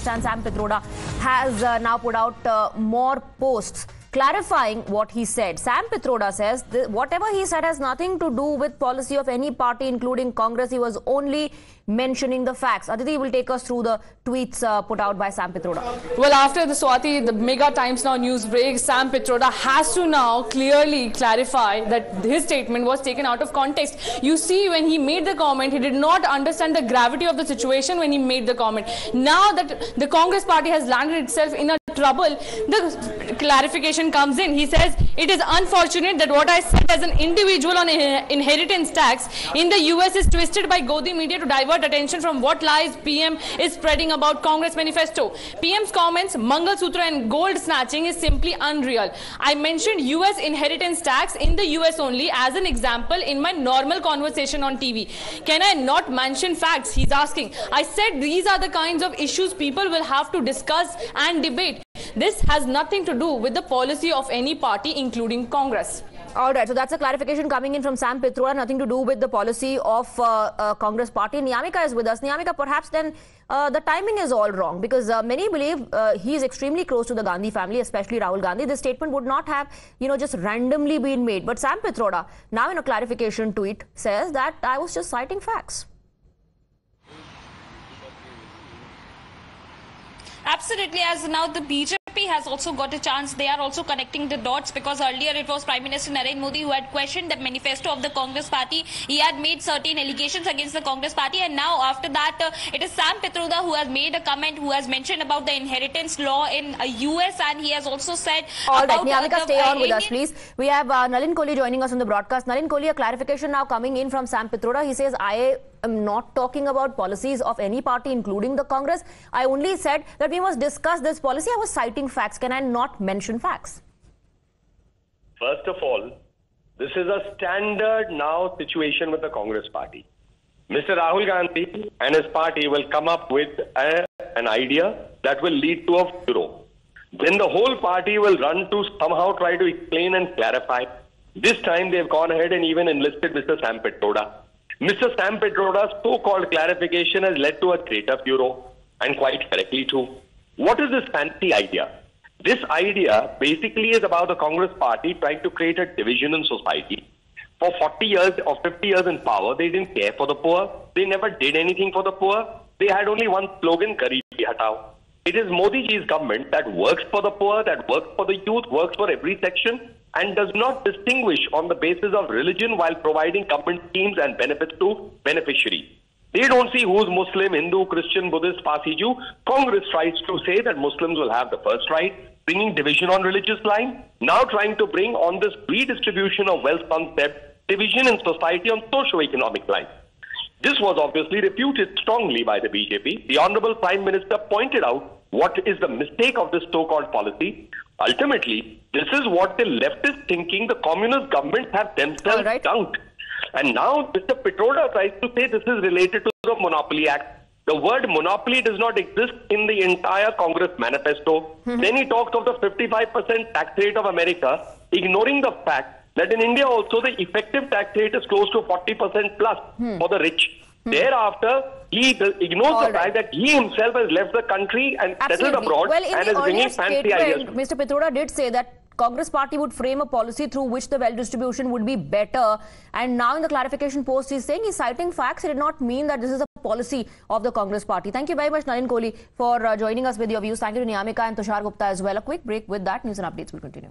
understand Sam Pitroda has now put out more posts clarifying what he said. Sam Pitroda says whatever he said has nothing to do with policy of any party, including Congress. He was only mentioning the facts. Aditi will take us through the tweets put out by Sam Pitroda. Well, after the Swati, the mega Times Now news break, Sam Pitroda has to now clearly clarify that his statement was taken out of context. You see, when he made the comment, he did not understand the gravity of the situation when he made the comment. Now that the Congress party has landed itself in a trouble, the clarification comes in. He says, it is unfortunate that what I said as an individual on inheritance tax in the US is twisted by Godi media to divert attention from what lies PM is spreading about Congress manifesto. PM's comments, Mangal Sutra and gold snatching is simply unreal. I mentioned US inheritance tax in the US only as an example in my normal conversation on TV. Can I not mention facts? He's asking. I said these are the kinds of issues people will have to discuss and debate. This has nothing to do with the policy of any party, including Congress. All right, so that's a clarification coming in from Sam Pitroda, nothing to do with the policy of Congress party. Niyamika is with us. Niyamika, perhaps then the timing is all wrong because many believe he is extremely close to the Gandhi family, especially Rahul Gandhi. This statement would not have, just randomly been made. But Sam Pitroda, now in a clarification tweet, says that I was just citing facts. Absolutely, as now the BJP has also got a chance. They are also connecting the dots because earlier it was Prime Minister Narendra Modi who had questioned the manifesto of the Congress party. He had made certain allegations against the Congress party, and now after that it is Sam Pitroda who has made a comment, who has mentioned about the inheritance law in US, and he has also said all right, Niyamika, stay on with us please. We have Nalin Kohli joining us on the broadcast. Nalin Kohli, a clarification now coming in from Sam Pitroda. He says, I am not talking about policies of any party, including the Congress. I only said that we must discuss this policy. I was citing facts. Can I not mention facts? First of all, this is a standard now situation with the Congress party. Mr. Rahul Gandhi and his party will come up with an idea that will lead to a bureau. Then the whole party will run to somehow try to explain and clarify. This time they've gone ahead and even enlisted Mr. Sam Pitroda. Mr. Sam Pitroda's so-called clarification has led to a greater bureau, and quite correctly too. What is this fancy idea? This idea basically is about the Congress party trying to create a division in society. For 40 years or 50 years in power, they didn't care for the poor. They never did anything for the poor. They had only one slogan, Garibi Hatao. It is Modi ji's government that works for the poor, that works for the youth, works for every section, and does not distinguish on the basis of religion while providing government schemes and benefits to beneficiaries. They don't see who's Muslim, Hindu, Christian, Buddhist, Parsi, Jew. Congress tries to say that Muslims will have the first right, bringing division on religious line. Now trying to bring on this redistribution of wealth concept, division in society on socio-economic lines. This was obviously refuted strongly by the BJP. The Honorable Prime Minister pointed out what is the mistake of this so-called policy. Ultimately, this is what the leftist thinking the communist governments have themselves dunked. And now Mr. Pitroda tries to say this is related to the Monopoly Act. The word monopoly does not exist in the entire Congress manifesto. Then he talks of the 55% tax rate of America, ignoring the fact that in India also the effective tax rate is close to 40% plus for the rich. Thereafter, he ignores the fact that he himself has left the country and settled abroad and is bringing fancy ideas. Mr. Pitroda did say that Congress party would frame a policy through which the wealth distribution would be better. And now in the clarification post, he's saying he's citing facts. It did not mean that this is a policy of the Congress party. Thank you very much, Nalin Kohli, for joining us with your views. Thank you to Niyamika and Tushar Gupta as well. A quick break. With that, news and updates will continue.